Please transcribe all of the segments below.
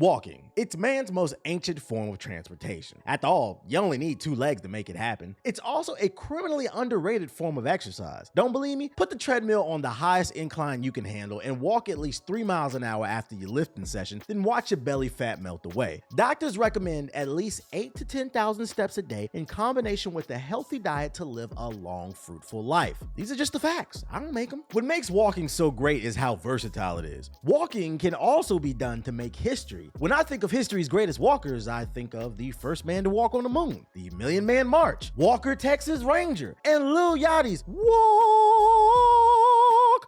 Walking. It's man's most ancient form of transportation. After all, you only need 2 legs to make it happen. It's also a criminally underrated form of exercise. Don't believe me? Put the treadmill on the highest incline you can handle and walk at least 3 miles an hour after your lifting session, then watch your belly fat melt away. Doctors recommend at least 8 to 10,000 steps a day in combination with a healthy diet to live a long, fruitful life. These are just the facts. I don't make them. What makes walking so great is how versatile it is. Walking can also be done to make history. When I think of history's greatest walkers, I think of the first man to walk on the moon, the Million Man March, Walker Texas Ranger, and Lil Yachty's Walk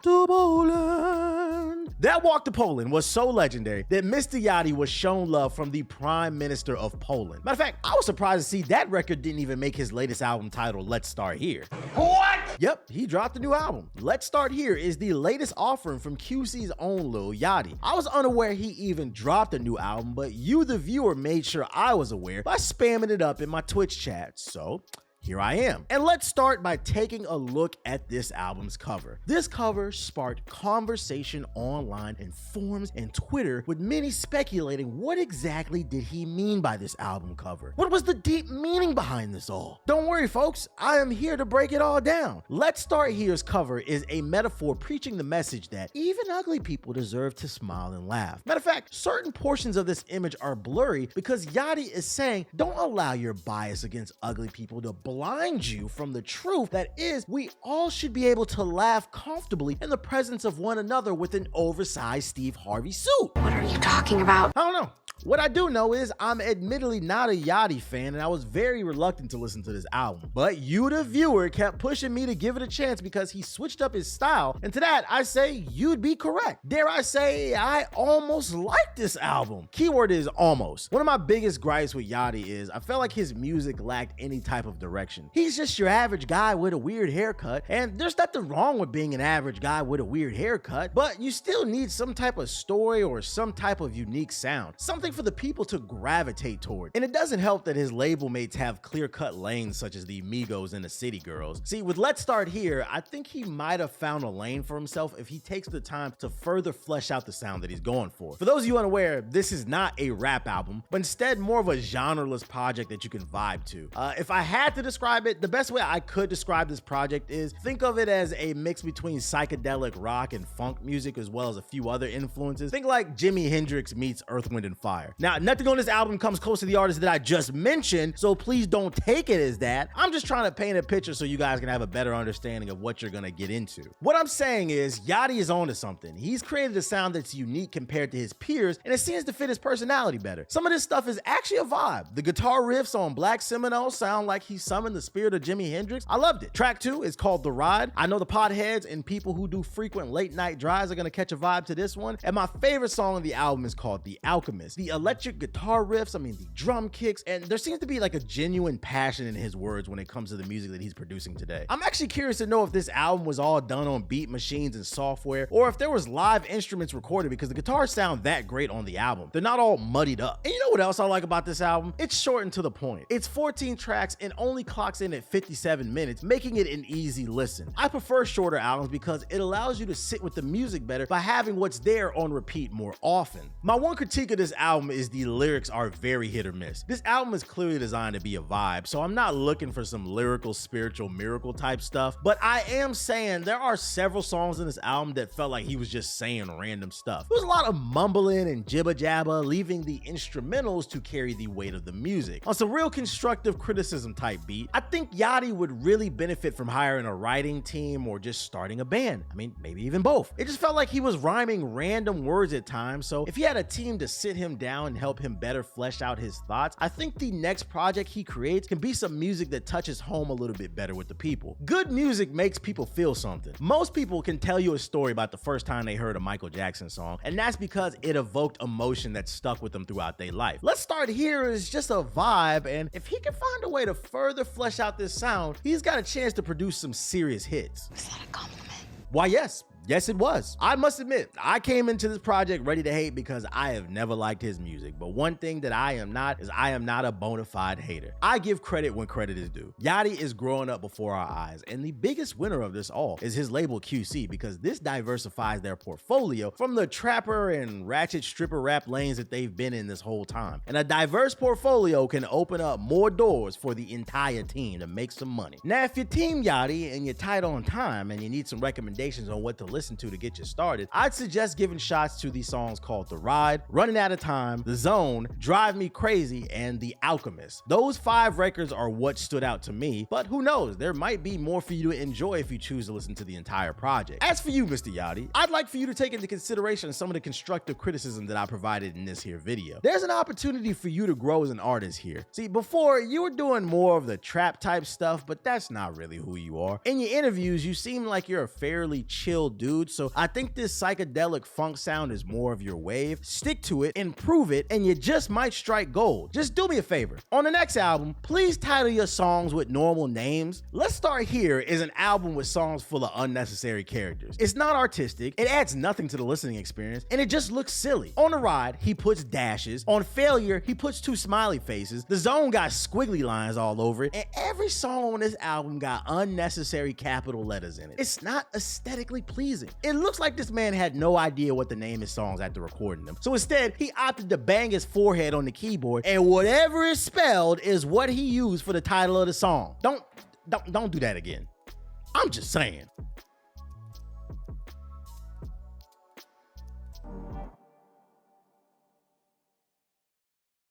to Poland. That walk to Poland was so legendary that Mr. Yachty was shown love from the Prime Minister of Poland. Matter of fact, I was surprised to see that record didn't even make his latest album titled Let's Start Here. What? Yep, he dropped a new album. Let's Start Here is the latest offering from QC's own Lil Yachty. I was unaware he even dropped a new album, but you, the viewer, made sure I was aware by spamming it up in my Twitch chat, so here I am. And let's start by taking a look at this album's cover. This cover sparked conversation online in forums and Twitter, with many speculating what exactly did he mean by this album cover? What was the deep meaning behind this all? Don't worry folks, I am here to break it all down. Let's Start Here's cover is a metaphor preaching the message that even ugly people deserve to smile and laugh. Matter of fact, certain portions of this image are blurry because Yachty is saying don't allow your bias against ugly people to blind you from the truth that is, we all should be able to laugh comfortably in the presence of one another with an oversized Steve Harvey suit. What are you talking about? I don't know. What I do know is I'm admittedly not a Yachty fan, and I was very reluctant to listen to this album. But you, the viewer, kept pushing me to give it a chance because he switched up his style, and to that, I say you'd be correct. Dare I say, I almost like this album. Keyword is almost. One of my biggest gripes with Yachty is I felt like his music lacked any type of direction. He's just your average guy with a weird haircut, and there's nothing wrong with being an average guy with a weird haircut, but you still need some type of story or some type of unique sound. Something for the people to gravitate toward. And it doesn't help that his label mates have clear-cut lanes such as the Migos and the City Girls. See, with Let's Start Here, I think he might have found a lane for himself if he takes the time to further flesh out the sound that he's going for. For those of you unaware, this is not a rap album, but instead more of a genreless project that you can vibe to. If I had to describe it, the best way I could describe this project is think of it as a mix between psychedelic rock and funk music as well as a few other influences. Think like Jimi Hendrix meets Earth, Wind & Fire. Now, nothing on this album comes close to the artists that I just mentioned, so please don't take it as that. I'm just trying to paint a picture so you guys can have a better understanding of what you're gonna get into. What I'm saying is, Yachty is onto something. He's created a sound that's unique compared to his peers, and it seems to fit his personality better. Some of this stuff is actually a vibe. The guitar riffs on Black Seminole sound like he summoned the spirit of Jimi Hendrix. I loved it. Track 2 is called The Ride. I know the potheads and people who do frequent late night drives are gonna catch a vibe to this one, and my favorite song on the album is called The Alchemist. The electric guitar riffs, I mean the drum kicks, and there seems to be like a genuine passion in his words when it comes to the music that he's producing today. I'm actually curious to know if this album was all done on beat machines and software, or if there was live instruments recorded, because the guitars sound that great on the album. They're not all muddied up. And you know what else I like about this album? It's short and to the point. It's 14 tracks and only clocks in at 57 minutes, making it an easy listen. I prefer shorter albums because it allows you to sit with the music better by having what's there on repeat more often. My one critique of this album is the lyrics are very hit or miss. This album is clearly designed to be a vibe, so I'm not looking for some lyrical, spiritual, miracle type stuff, but I am saying there are several songs in this album that felt like he was just saying random stuff. There was a lot of mumbling and jibba jabba, leaving the instrumentals to carry the weight of the music. On some real constructive criticism type beat, I think Yachty would really benefit from hiring a writing team or just starting a band. I mean, maybe even both. It just felt like he was rhyming random words at times, so if he had a team to sit him down and help him better flesh out his thoughts, I think the next project he creates can be some music that touches home a little bit better with the people. Good music makes people feel something. Most people can tell you a story about the first time they heard a Michael Jackson song, and that's because it evoked emotion that stuck with them throughout their life. Let's Start Here is just a vibe, and if he can find a way to further flesh out this sound, he's got a chance to produce some serious hits. Is that a compliment? Why yes, Yes, it was. I must admit, I came into this project ready to hate because I have never liked his music. But one thing that I am not is I am not a bona fide hater. I give credit when credit is due. Yachty is growing up before our eyes, and the biggest winner of this all is his label QC, because this diversifies their portfolio from the trapper and ratchet stripper rap lanes that they've been in this whole time. And a diverse portfolio can open up more doors for the entire team to make some money. Now, if you're Team Yachty and you're tight on time and you need some recommendations on what to listen to get you started, I'd suggest giving shots to these songs called The Ride, Running Out of Time, The Zone, Drive Me Crazy, and The Alchemist. Those 5 records are what stood out to me, but who knows, there might be more for you to enjoy if you choose to listen to the entire project. As for you, Mr. Yachty, I'd like for you to take into consideration some of the constructive criticism that I provided in this here video. There's an opportunity for you to grow as an artist here. See, before, you were doing more of the trap type stuff, but that's not really who you are. In your interviews, you seem like you're a fairly chill dude, so I think this psychedelic funk sound is more of your wave. Stick to it, improve it, and you just might strike gold. Just do me a favor. On the next album, please title your songs with normal names. Let's Start Here is an album with songs full of unnecessary characters. It's not artistic, it adds nothing to the listening experience, and it just looks silly. On The Ride, he puts dashes. On Failure, he puts 2 smiley faces. The Zone got squiggly lines all over it, and every song on this album got unnecessary capital letters in it. It's not aesthetically pleasing. It looks like this man had no idea what to name his songs after recording them. So instead, he opted to bang his forehead on the keyboard, and whatever is spelled is what he used for the title of the song. Don't do that again. I'm just saying.